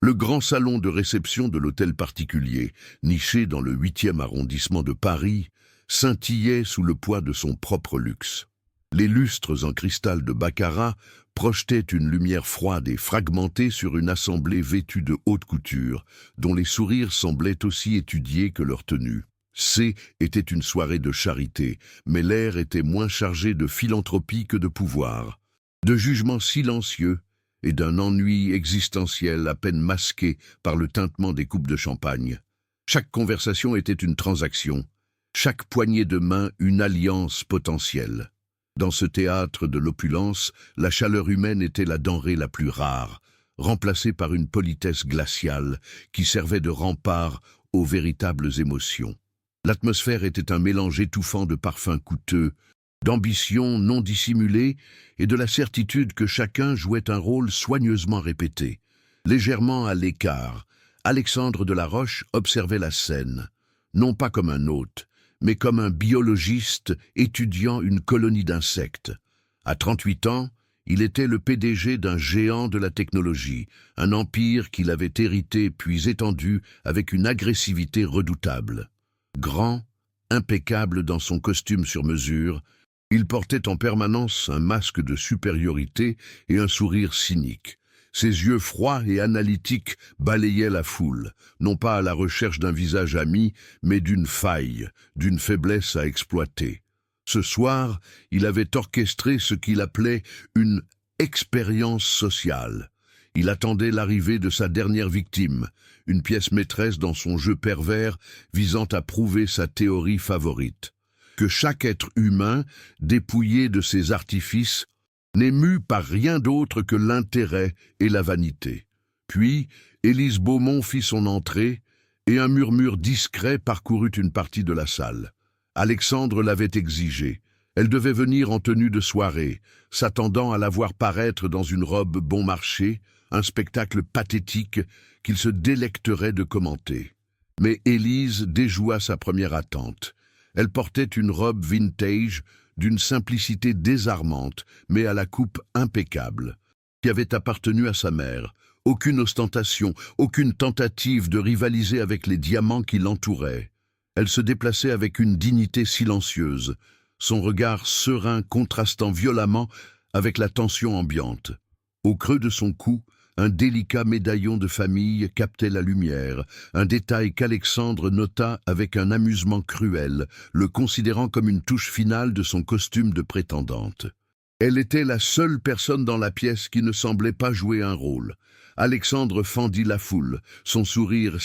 Le grand salon de réception de l'hôtel particulier, niché dans le 8e arrondissement de Paris, scintillait sous le poids de son propre luxe. Les lustres en cristal de baccarat projetaient une lumière froide et fragmentée sur une assemblée vêtue de haute couture, dont les sourires semblaient aussi étudiés que leur tenue. Était une soirée de charité, mais l'air était moins chargé de philanthropie que de pouvoir, de jugement silencieux et d'un ennui existentiel à peine masqué par le tintement des coupes de champagne. Chaque conversation était une transaction, chaque poignée de main une alliance potentielle. Dans ce théâtre de l'opulence, la chaleur humaine était la denrée la plus rare, remplacée par une politesse glaciale qui servait de rempart aux véritables émotions. L'atmosphère était un mélange étouffant de parfums coûteux, d'ambition non dissimulée et de la certitude que chacun jouait un rôle soigneusement répété. Légèrement à l'écart, Alexandre de la Roche observait la scène, non pas comme un hôte, mais comme un biologiste étudiant une colonie d'insectes. À 38 ans, il était le PDG d'un géant de la technologie, un empire qu'il avait hérité puis étendu avec une agressivité redoutable. Grand, impeccable dans son costume sur mesure, il portait en permanence un masque de supériorité et un sourire cynique. Ses yeux froids et analytiques balayaient la foule, non pas à la recherche d'un visage ami, mais d'une faille, d'une faiblesse à exploiter. Ce soir, il avait orchestré ce qu'il appelait une expérience sociale. Il attendait l'arrivée de sa dernière victime, une pièce maîtresse dans son jeu pervers visant à prouver sa théorie favorite. Que chaque être humain, dépouillé de ses artifices, n'est mû par rien d'autre que l'intérêt et la vanité. Puis, Élise Beaumont fit son entrée, et un murmure discret parcourut une partie de la salle. Alexandre l'avait exigé. Elle devait venir en tenue de soirée, s'attendant à la voir paraître dans une robe bon marché, un spectacle pathétique qu'il se délecterait de commenter. Mais Élise déjoua sa première attente. Elle portait une robe vintage, d'une simplicité désarmante, mais à la coupe impeccable, qui avait appartenu à sa mère. Aucune ostentation, aucune tentative de rivaliser avec les diamants qui l'entouraient. Elle se déplaçait avec une dignité silencieuse, son regard serein contrastant violemment avec la tension ambiante. Au creux de son cou, un délicat médaillon de famille captait la lumière, un détail qu'Alexandre nota avec un amusement cruel, le considérant comme une touche finale de son costume de prétendante. Elle était la seule personne dans la pièce qui ne semblait pas jouer un rôle. Alexandre fendit la foule, son sourire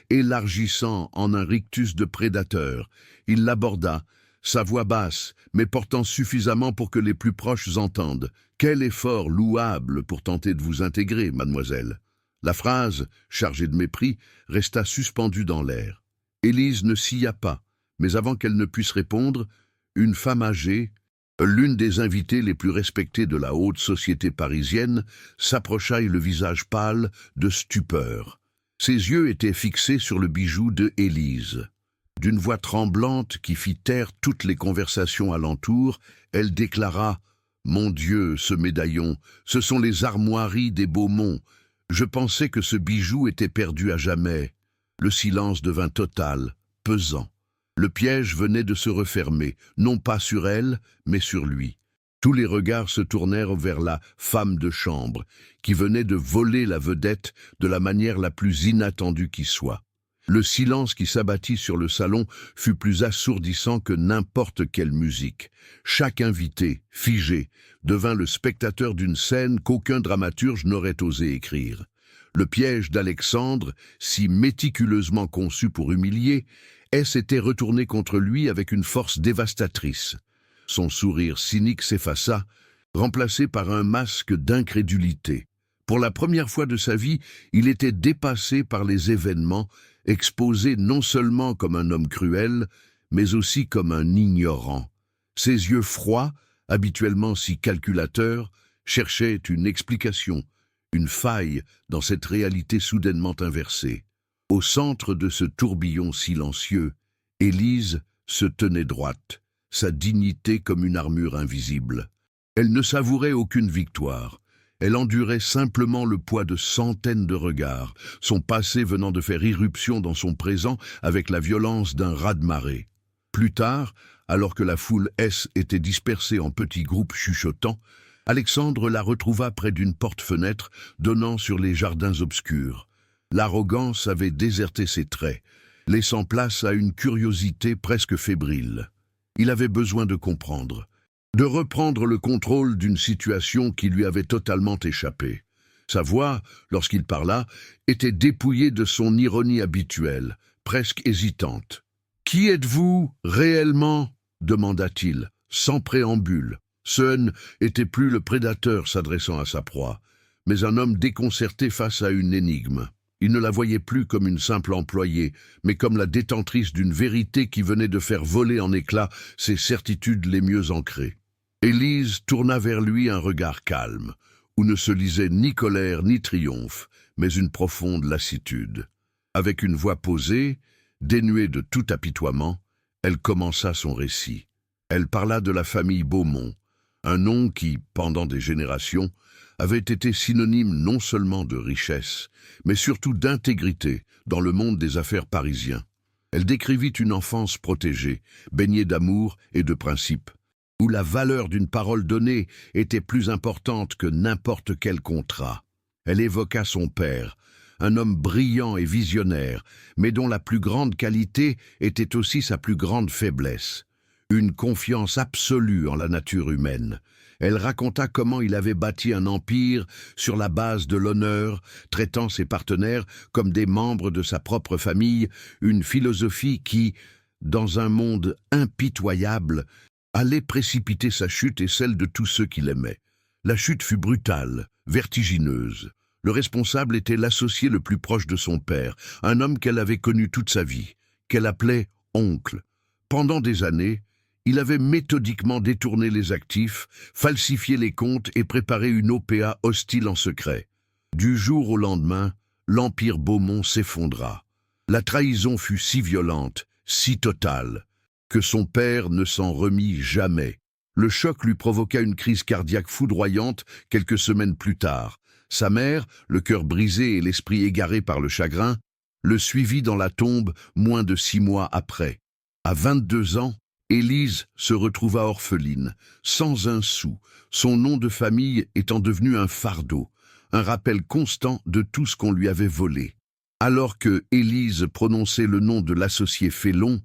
élargissant en un rictus de prédateur. Il l'aborda, sa voix basse, mais portant suffisamment pour que les plus proches entendent. « Quel effort louable pour tenter de vous intégrer, mademoiselle !» La phrase, chargée de mépris, resta suspendue dans l'air. Élise ne sia pas, mais avant qu'elle ne puisse répondre, une femme âgée, l'une des invitées les plus respectées de la haute société parisienne, s'approcha et le visage pâle de stupeur. Ses yeux étaient fixés sur le bijou de Élise. D'une voix tremblante qui fit taire toutes les conversations alentour, elle déclara « Mon Dieu, ce médaillon, ce sont les armoiries des Beaumont. Je pensais que ce bijou était perdu à jamais. » Le silence devint total, pesant. Le piège venait de se refermer, non pas sur elle, mais sur lui. Tous les regards se tournèrent vers la femme de chambre, qui venait de voler la vedette de la manière la plus inattendue qui soit. Le silence qui s'abattit sur le salon fut plus assourdissant que n'importe quelle musique. Chaque invité, figé, devint le spectateur d'une scène qu'aucun dramaturge n'aurait osé écrire. Le piège d'Alexandre, si méticuleusement conçu pour humilier, s'était retourné contre lui avec une force dévastatrice. Son sourire cynique s'effaça, remplacé par un masque d'incrédulité. Pour la première fois de sa vie, il était dépassé par les événements, exposé non seulement comme un homme cruel, mais aussi comme un ignorant. Ses yeux froids, habituellement si calculateurs, cherchaient une explication, une faille dans cette réalité soudainement inversée. Au centre de ce tourbillon silencieux, Élise se tenait droite, sa dignité comme une armure invisible. Elle ne savourait aucune victoire, Elle endurait simplement le poids de centaines de regards, son passé venant de faire irruption dans son présent avec la violence d'un raz-de-marée. Plus tard, alors que la foule était dispersée en petits groupes chuchotants, Alexandre la retrouva près d'une porte-fenêtre donnant sur les jardins obscurs. L'arrogance avait déserté ses traits, laissant place à une curiosité presque fébrile. Il avait besoin de comprendre, de reprendre le contrôle d'une situation qui lui avait totalement échappé. Sa voix, lorsqu'il parla, était dépouillée de son ironie habituelle, presque hésitante. « Qui êtes-vous, réellement ?» demanda-t-il, sans préambule. Sun était plus le prédateur s'adressant à sa proie, mais un homme déconcerté face à une énigme. Il ne la voyait plus comme une simple employée, mais comme la détentrice d'une vérité qui venait de faire voler en éclats ses certitudes les mieux ancrées. Élise tourna vers lui un regard calme, où ne se lisait ni colère ni triomphe, mais une profonde lassitude. Avec une voix posée, dénuée de tout apitoiement, elle commença son récit. Elle parla de la famille Beaumont, un nom qui, pendant des générations, avait été synonyme non seulement de richesse, mais surtout d'intégrité dans le monde des affaires parisien. Elle décrivit une enfance protégée, baignée d'amour et de principes, où la valeur d'une parole donnée était plus importante que n'importe quel contrat. Elle évoqua son père, un homme brillant et visionnaire, mais dont la plus grande qualité était aussi sa plus grande faiblesse. Une confiance absolue en la nature humaine. Elle raconta comment il avait bâti un empire sur la base de l'honneur, traitant ses partenaires comme des membres de sa propre famille, une philosophie qui, dans un monde impitoyable, allait précipiter sa chute et celle de tous ceux qui l'aimaient. La chute fut brutale, vertigineuse. Le responsable était l'associé le plus proche de son père, un homme qu'elle avait connu toute sa vie, qu'elle appelait oncle. Pendant des années, il avait méthodiquement détourné les actifs, falsifié les comptes et préparé une OPA hostile en secret. Du jour au lendemain, l'empire Beaumont s'effondra. La trahison fut si violente, si totale, que son père ne s'en remit jamais. Le choc lui provoqua une crise cardiaque foudroyante quelques semaines plus tard. Sa mère, le cœur brisé et l'esprit égaré par le chagrin, le suivit dans la tombe moins de 6 mois après. À 22 ans, Élise se retrouva orpheline, sans un sou, son nom de famille étant devenu un fardeau, un rappel constant de tout ce qu'on lui avait volé. Alors que Élise prononçait le nom de l'associé Félon,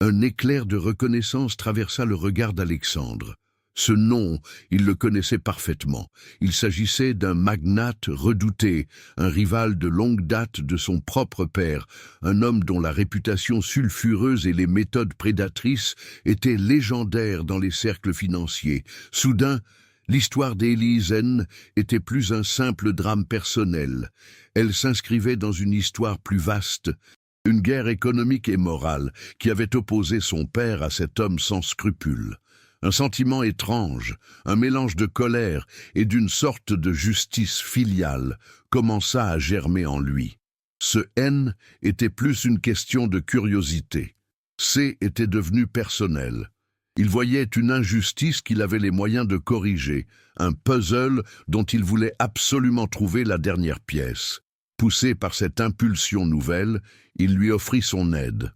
un éclair de reconnaissance traversa le regard d'Alexandre. Ce nom, il le connaissait parfaitement. Il s'agissait d'un magnate redouté, un rival de longue date de son propre père, un homme dont la réputation sulfureuse et les méthodes prédatrices étaient légendaires dans les cercles financiers. Soudain, l'histoire d'Élise N était plus un simple drame personnel. Elle s'inscrivait dans une histoire plus vaste, une guerre économique et morale qui avait opposé son père à cet homme sans scrupules. Un sentiment étrange, un mélange de colère et d'une sorte de justice filiale commença à germer en lui. Ce N était plus une question de curiosité. C était devenu personnel. Il voyait une injustice qu'il avait les moyens de corriger, un puzzle dont il voulait absolument trouver la dernière pièce. Poussé par cette impulsion nouvelle, il lui offrit son aide.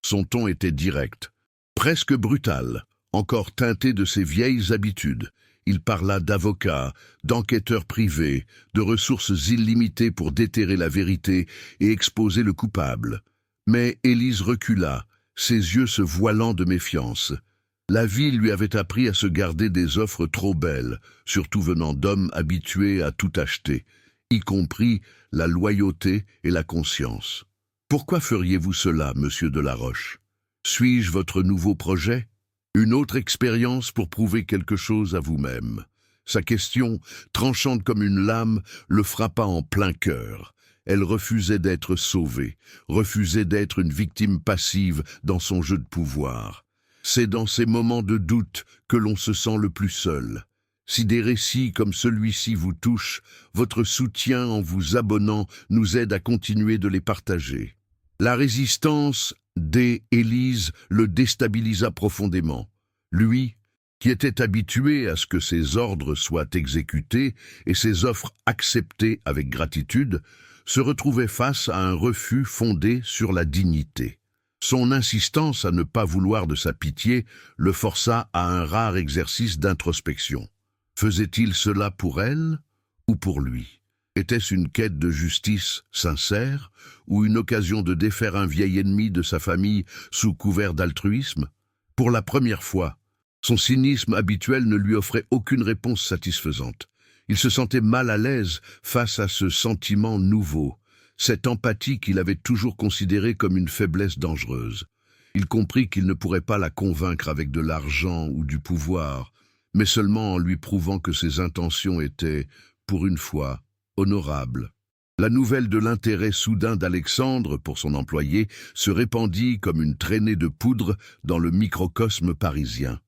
Son ton était direct, presque brutal, encore teinté de ses vieilles habitudes. Il parla d'avocats, d'enquêteurs privés, de ressources illimitées pour déterrer la vérité et exposer le coupable. Mais Élise recula, ses yeux se voilant de méfiance. La vie lui avait appris à se garder des offres trop belles, surtout venant d'hommes habitués à tout acheter, y compris la loyauté et la conscience. « Pourquoi feriez-vous cela, monsieur Delaroche? Suis-je votre nouveau projet ? Une autre expérience pour prouver quelque chose à vous-même ?» Sa question, tranchante comme une lame, le frappa en plein cœur. Elle refusait d'être sauvée, refusait d'être une victime passive dans son jeu de pouvoir. C'est dans ces moments de doute que l'on se sent le plus seul. Si des récits comme celui-ci vous touchent, votre soutien en vous abonnant nous aide à continuer de les partager. La résistance d'Élise le déstabilisa profondément. Lui, qui était habituée à ce que ses ordres soient exécutés et ses offres acceptées avec gratitude, se retrouvait face à un refus fondé sur la dignité. Son insistance à ne pas vouloir de sa pitié le força à un rare exercice d'introspection. Faisait-il cela pour elle ou pour lui? Était-ce une quête de justice sincère ou une occasion de défaire un vieil ennemi de sa famille sous couvert d'altruisme? Pour la première fois, son cynisme habituel ne lui offrait aucune réponse satisfaisante. Il se sentait mal à l'aise face à ce sentiment nouveau, cette empathie qu'il avait toujours considérée comme une faiblesse dangereuse. Il comprit qu'il ne pourrait pas la convaincre avec de l'argent ou du pouvoir, mais seulement en lui prouvant que ses intentions étaient, pour une fois, honorables. La nouvelle de l'intérêt soudain d'Alexandre pour son employé se répandit comme une traînée de poudre dans le microcosme parisien.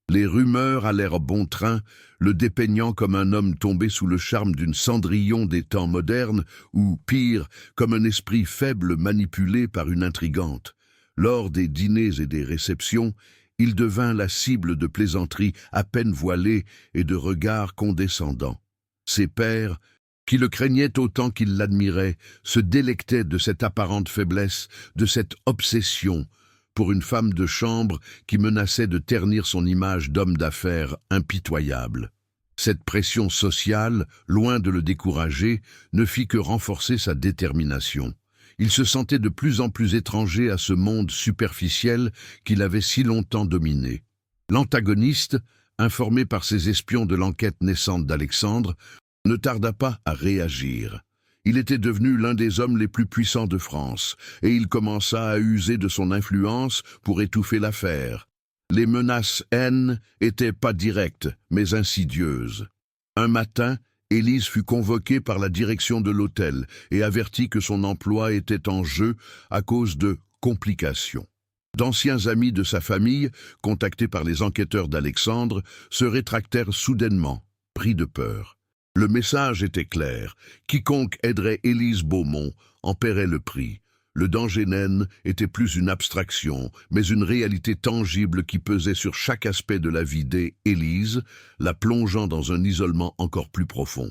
Les rumeurs allèrent bon train, le dépeignant comme un homme tombé sous le charme d'une Cendrillon des temps modernes, ou, pire, comme un esprit faible manipulé par une intrigante. Lors des dîners et des réceptions, il devint la cible de plaisanteries à peine voilées et de regards condescendants. Ses pairs, qui le craignaient autant qu'ils l'admiraient, se délectaient de cette apparente faiblesse, de cette obsession pour une femme de chambre qui menaçait de ternir son image d'homme d'affaires impitoyable. Cette pression sociale, loin de le décourager, ne fit que renforcer sa détermination. Il se sentait de plus en plus étranger à ce monde superficiel qu'il avait si longtemps dominé. L'antagoniste, informé par ses espions de l'enquête naissante d'Alexandre, ne tarda pas à réagir. Il était devenu l'un des hommes les plus puissants de France, et il commença à user de son influence pour étouffer l'affaire. Les menaces haines étaient pas directes, mais insidieuses. Un matin, Élise fut convoquée par la direction de l'hôtel et avertie que son emploi était en jeu à cause de complications. D'anciens amis de sa famille, contactés par les enquêteurs d'Alexandre, se rétractèrent soudainement, pris de peur. Le message était clair. Quiconque aiderait Élise Beaumont en paierait le prix. Le danger naine était plus une abstraction, mais une réalité tangible qui pesait sur chaque aspect de la vie d'Élise, la plongeant dans un isolement encore plus profond.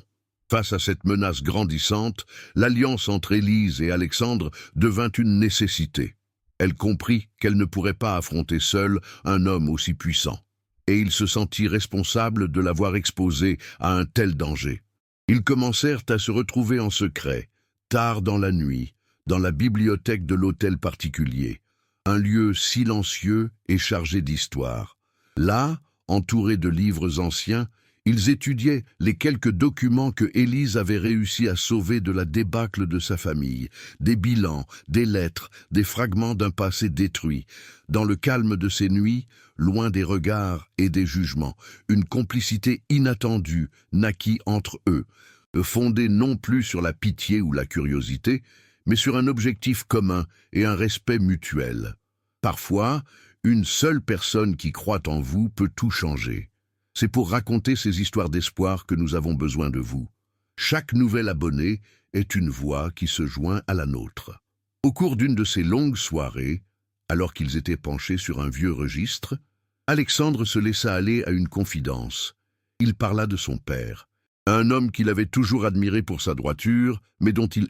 Face à cette menace grandissante, l'alliance entre Élise et Alexandre devint une nécessité. Elle comprit qu'elle ne pourrait pas affronter seule un homme aussi puissant. Et il se sentit responsable de l'avoir exposé à un tel danger. Ils commencèrent à se retrouver en secret, tard dans la nuit, dans la bibliothèque de l'hôtel particulier, un lieu silencieux et chargé d'histoire. Là, entourés de livres anciens, ils étudiaient les quelques documents que Élise avait réussi à sauver de la débâcle de sa famille, des bilans, des lettres, des fragments d'un passé détruit. Dans le calme de ces nuits, loin des regards et des jugements, une complicité inattendue naquit entre eux, fondée non plus sur la pitié ou la curiosité, mais sur un objectif commun et un respect mutuel. Parfois, une seule personne qui croit en vous peut tout changer. C'est pour raconter ces histoires d'espoir que nous avons besoin de vous. Chaque nouvel abonné est une voix qui se joint à la nôtre. Au cours d'une de ces longues soirées, alors qu'ils étaient penchés sur un vieux registre, Alexandre se laissa aller à une confidence. Il parla de son père, un homme qu'il avait toujours admiré pour sa droiture, mais dont il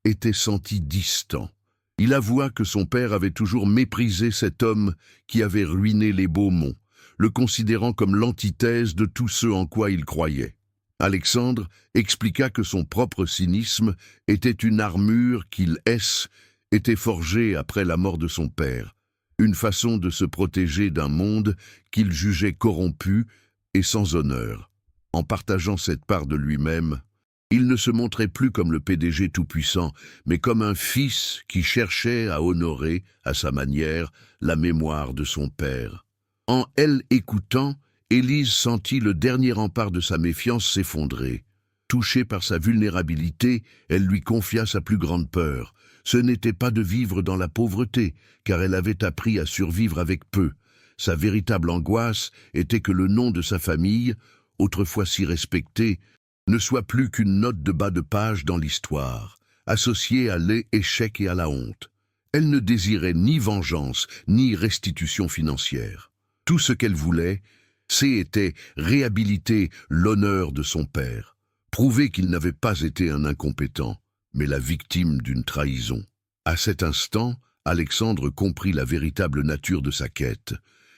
était senti distant. Il avoua que son père avait toujours méprisé cet homme qui avait ruiné les Beaumont, le considérant comme l'antithèse de tout ce en quoi il croyait. Alexandre expliqua que son propre cynisme était une armure qu'il était forgée après la mort de son père, une façon de se protéger d'un monde qu'il jugeait corrompu et sans honneur. En partageant cette part de lui-même, il ne se montrait plus comme le PDG tout-puissant, mais comme un fils qui cherchait à honorer, à sa manière, la mémoire de son père. En elle écoutant, Élise sentit le dernier rempart de sa méfiance s'effondrer. Touchée par sa vulnérabilité, elle lui confia sa plus grande peur. Ce n'était pas de vivre dans la pauvreté, car elle avait appris à survivre avec peu. Sa véritable angoisse était que le nom de sa famille, autrefois si respecté, ne soit plus qu'une note de bas de page dans l'histoire, associée à l'échec et à la honte. Elle ne désirait ni vengeance, ni restitution financière. Tout ce qu'elle voulait, C était réhabiliter l'honneur de son père, prouver qu'il n'avait pas été un incompétent, mais la victime d'une trahison. À cet instant, Alexandre comprit la véritable nature de sa quête.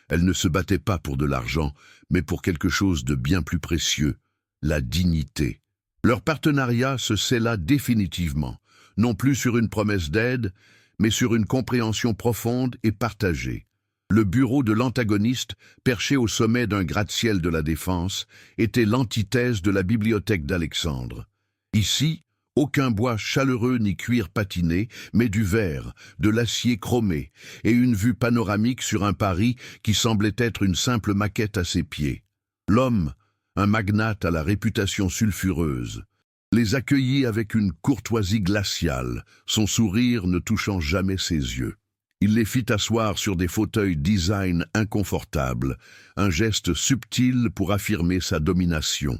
Elle ne se battait pas pour de l'argent, mais pour quelque chose de bien plus précieux, la dignité. Leur partenariat se scella définitivement, non plus sur une promesse d'aide, mais sur une compréhension profonde et partagée. Le bureau de l'antagoniste, perché au sommet d'un gratte-ciel de la défense, était l'antithèse de la bibliothèque d'Alexandre. Ici, aucun bois chaleureux ni cuir patiné, mais du verre, de l'acier chromé, et une vue panoramique sur un Paris qui semblait être une simple maquette à ses pieds. L'homme, un magnate à la réputation sulfureuse, les accueillit avec une courtoisie glaciale, son sourire ne touchant jamais ses yeux. Il les fit asseoir sur des fauteuils design inconfortables, un geste subtil pour affirmer sa domination.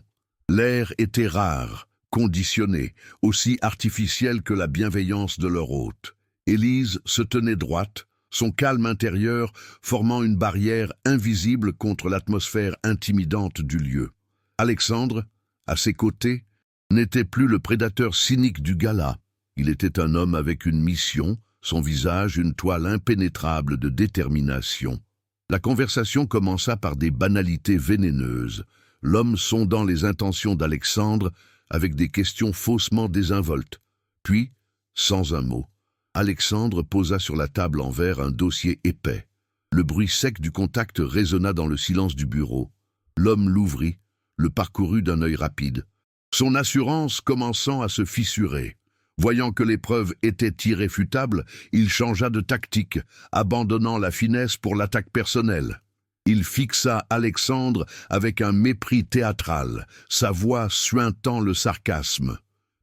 L'air était rare, conditionné, aussi artificiel que la bienveillance de leur hôte. Élise se tenait droite, son calme intérieur formant une barrière invisible contre l'atmosphère intimidante du lieu. Alexandre, à ses côtés, n'était plus le prédateur cynique du gala. Il était un homme avec une mission, son visage une toile impénétrable de détermination. La conversation commença par des banalités vénéneuses, l'homme sondant les intentions d'Alexandre avec des questions faussement désinvoltes. Puis, sans un mot, Alexandre posa sur la table en verre un dossier épais. Le bruit sec du contact résonna dans le silence du bureau. L'homme l'ouvrit, le parcourut d'un œil rapide, son assurance commençant à se fissurer. Voyant que l'épreuve était irréfutable, il changea de tactique, abandonnant la finesse pour l'attaque personnelle. Il fixa Alexandre avec un mépris théâtral, sa voix suintant le sarcasme.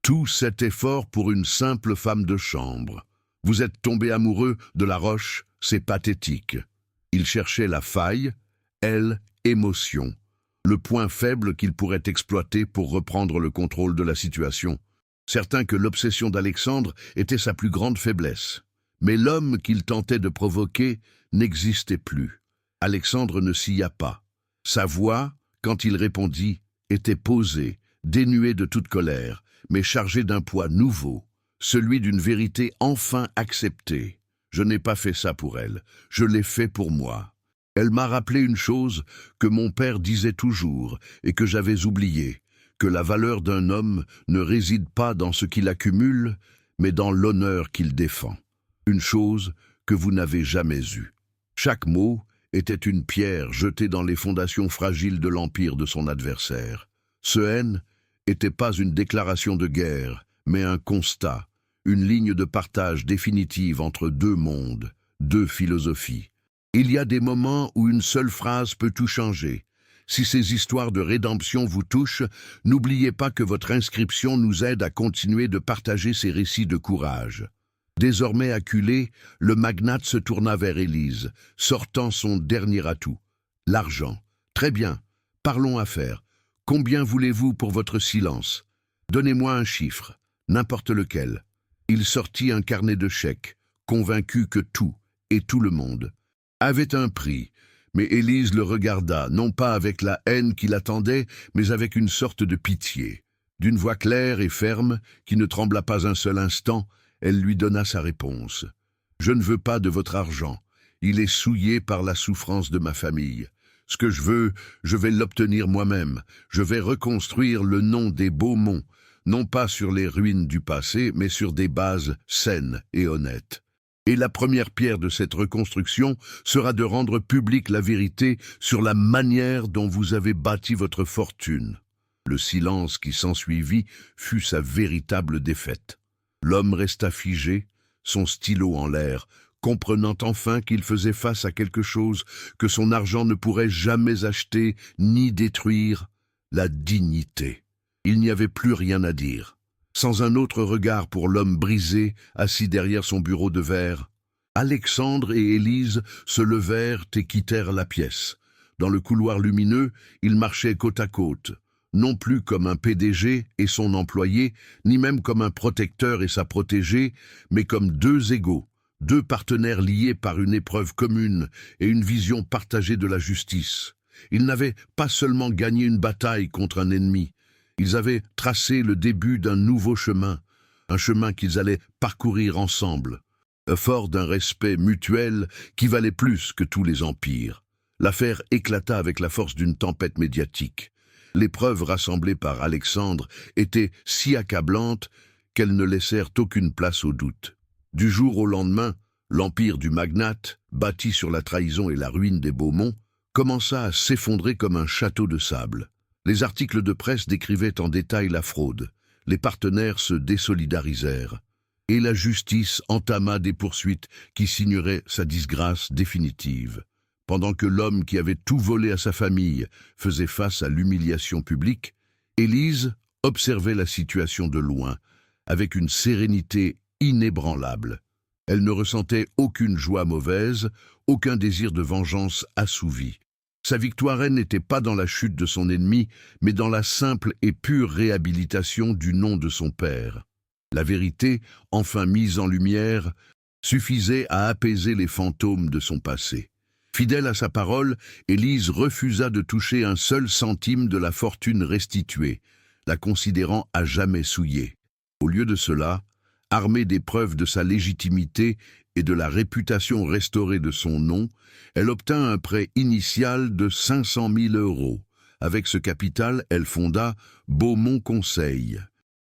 Tout cet effort pour une simple femme de chambre. Vous êtes tombé amoureux de la roche, c'est pathétique. Il cherchait la faille, elle, émotion. Le point faible qu'il pourrait exploiter pour reprendre le contrôle de la situation. Certain que l'obsession d'Alexandre était sa plus grande faiblesse. Mais l'homme qu'il tentait de provoquer n'existait plus. Alexandre ne sia pas. Sa voix, quand il répondit, était posée, dénuée de toute colère, mais chargée d'un poids nouveau, celui d'une vérité enfin acceptée. Je n'ai pas fait ça pour elle, je l'ai fait pour moi. Elle m'a rappelé une chose que mon père disait toujours et que j'avais oubliée, que la valeur d'un homme ne réside pas dans ce qu'il accumule, mais dans l'honneur qu'il défend. Une chose que vous n'avez jamais eue. Chaque mot était une pierre jetée dans les fondations fragiles de l'empire de son adversaire. Ce haine n'était pas une déclaration de guerre, mais un constat, une ligne de partage définitive entre deux mondes, deux philosophies. Il y a des moments où une seule phrase peut tout changer. Si ces histoires de rédemption vous touchent, n'oubliez pas que votre inscription nous aide à continuer de partager ces récits de courage. Désormais acculé, le magnate se tourna vers Élise, sortant son dernier atout. L'argent. Très bien. Parlons affaires. Combien voulez-vous pour votre silence? Donnez-moi un chiffre, n'importe lequel. Il sortit un carnet de chèques, convaincu que tout, et tout le monde, avait un prix. Mais Élise le regarda, non pas avec la haine qui l'attendait, mais avec une sorte de pitié. D'une voix claire et ferme, qui ne trembla pas un seul instant, elle lui donna sa réponse. « Je ne veux pas de votre argent. Il est souillé par la souffrance de ma famille. Ce que je veux, je vais l'obtenir moi-même. Je vais reconstruire le nom des Beaumont, non pas sur les ruines du passé, mais sur des bases saines et honnêtes. Et la première pierre de cette reconstruction sera de rendre publique la vérité sur la manière dont vous avez bâti votre fortune. » Le silence qui s'ensuivit fut sa véritable défaite. L'homme resta figé, son stylo en l'air, comprenant enfin qu'il faisait face à quelque chose que son argent ne pourrait jamais acheter ni détruire, la dignité. Il n'y avait plus rien à dire. Sans un autre regard pour l'homme brisé, assis derrière son bureau de verre, Alexandre et Élise se levèrent et quittèrent la pièce. Dans le couloir lumineux, ils marchaient côte à côte, non plus comme un PDG et son employé, ni même comme un protecteur et sa protégée, mais comme deux égaux, deux partenaires liés par une épreuve commune et une vision partagée de la justice. Ils n'avaient pas seulement gagné une bataille contre un ennemi, ils avaient tracé le début d'un nouveau chemin, un chemin qu'ils allaient parcourir ensemble, fort d'un respect mutuel qui valait plus que tous les empires. L'affaire éclata avec la force d'une tempête médiatique. Les preuves rassemblées par Alexandre étaient si accablantes qu'elles ne laissèrent aucune place au doute. Du jour au lendemain, l'empire du magnate, bâti sur la trahison et la ruine des Beaumont, commença à s'effondrer comme un château de sable. Les articles de presse décrivaient en détail la fraude. Les partenaires se désolidarisèrent. Et la justice entama des poursuites qui signeraient sa disgrâce définitive. Pendant que l'homme qui avait tout volé à sa famille faisait face à l'humiliation publique, Élise observait la situation de loin, avec une sérénité inébranlable. Elle ne ressentait aucune joie mauvaise, aucun désir de vengeance assouvi. Sa victoire n'était pas dans la chute de son ennemi, mais dans la simple et pure réhabilitation du nom de son père. La vérité, enfin mise en lumière, suffisait à apaiser les fantômes de son passé. Fidèle à sa parole, Élise refusa de toucher un seul centime de la fortune restituée, la considérant à jamais souillée. Au lieu de cela, armée des preuves de sa légitimité et de la réputation restaurée de son nom, elle obtint un prêt initial de 500 000 €. Avec ce capital, elle fonda Beaumont Conseil,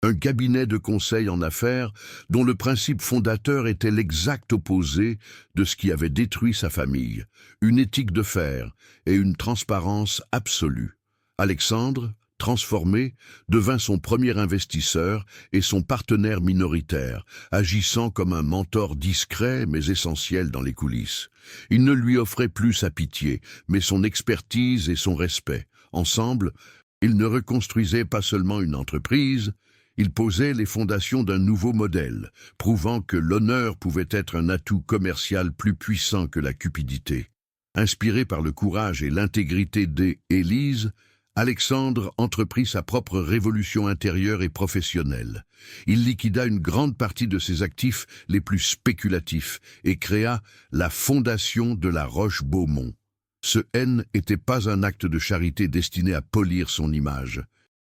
un cabinet de conseil en affaires dont le principe fondateur était l'exact opposé de ce qui avait détruit sa famille, une éthique de fer et une transparence absolue. Alexandre, transformé, devint son premier investisseur et son partenaire minoritaire, agissant comme un mentor discret mais essentiel dans les coulisses. Il ne lui offrait plus sa pitié, mais son expertise et son respect. Ensemble, ils ne reconstruisaient pas seulement une entreprise, ils posaient les fondations d'un nouveau modèle, prouvant que l'honneur pouvait être un atout commercial plus puissant que la cupidité. Inspiré par le courage et l'intégrité d'Élise, Alexandre entreprit sa propre révolution intérieure et professionnelle. Il liquida une grande partie de ses actifs les plus spéculatifs et créa la fondation de la Roche-Beaumont. Ce N n'était pas un acte de charité destiné à polir son image,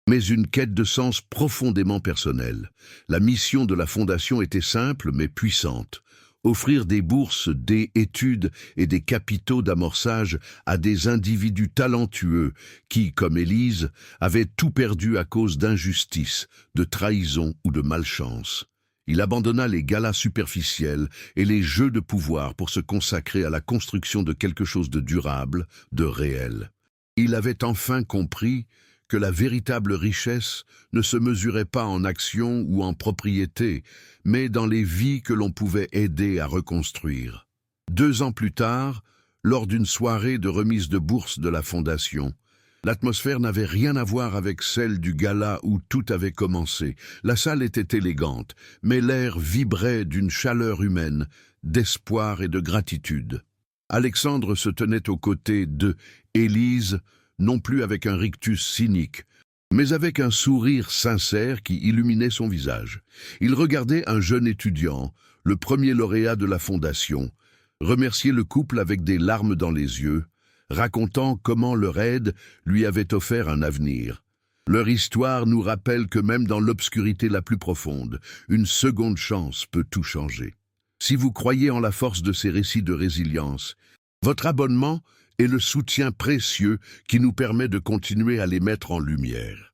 mais une quête de sens profondément personnelle. La mission de la fondation était simple mais puissante. Offrir des bourses, des études et des capitaux d'amorçage à des individus talentueux qui, comme Élise, avaient tout perdu à cause d'injustice, de trahison ou de malchance. Il abandonna les galas superficiels et les jeux de pouvoir pour se consacrer à la construction de quelque chose de durable, de réel. Il avait enfin compris que la véritable richesse ne se mesurait pas en actions ou en propriétés, mais dans les vies que l'on pouvait aider à reconstruire. 2 ans plus tard, lors d'une soirée de remise de bourse de la Fondation, l'atmosphère n'avait rien à voir avec celle du gala où tout avait commencé. La salle était élégante, mais l'air vibrait d'une chaleur humaine, d'espoir et de gratitude. Alexandre se tenait aux côtés de Élise, non plus avec un rictus cynique, mais avec un sourire sincère qui illuminait son visage. Il regardait un jeune étudiant, le premier lauréat de la Fondation, remercier le couple avec des larmes dans les yeux, racontant comment leur aide lui avait offert un avenir. Leur histoire nous rappelle que même dans l'obscurité la plus profonde, une seconde chance peut tout changer. Si vous croyez en la force de ces récits de résilience, votre abonnement est le soutien précieux qui nous permet de continuer à les mettre en lumière.